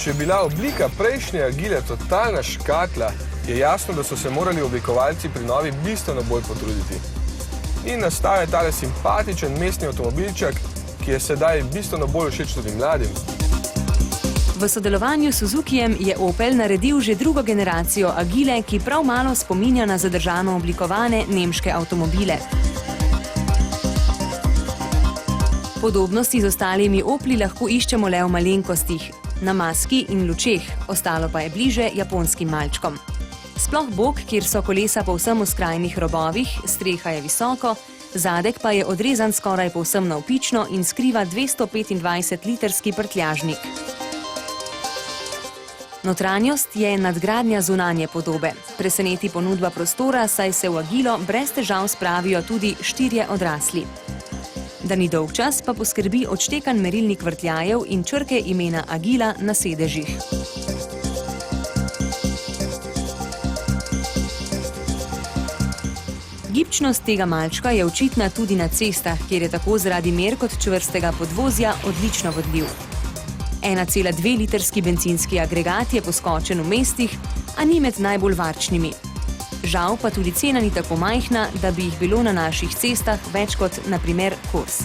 Če je bila oblika prejšnje Agile totalna škatla, je jasno, da so se morali oblikovalci pri novi bistveno bolj potruditi. In nastal je tale simpatičen mestni avtomobilček, ki je sedaj bistveno bolj všeč tudi mladim. V sodelovanju s Suzukijem je Opel naredil že drugo generacijo Agile, ki prav malo spominja na zadržano oblikovane nemške avtomobile. Podobnosti z ostalimi Opli lahko iščemo le v malenkostih, na maski in lučeh, ostalo pa je bliže japonskim malčkom. Sploh bok, kjer so kolesa povsem v skrajnih robovih, streha je visoko, zadek pa je odrezan skoraj povsem navpično in skriva 225-litrski prtljažnik. Notranjost je nadgradnja zunanje podobe. Preseneti ponudba prostora, saj se v Agilo brez težav spravijo tudi 4 odrasli. Da ni dolgčas, pa poskrbi odštekan merilnik vrtljajev in črke imena Agila na sedežih. Gibčnost tega malčka je očitna tudi na cestah, kjer je tako zaradi mer kot čvrstega podvozja odlično vodljiv. 1,2-litrski bencinski agregat je poskočen v mestih, a ni med najbolj varčnimi. Žal pa tudi cena ni tako majhna, da bi jih bilo na naših cestah več kot, na primer, Kors.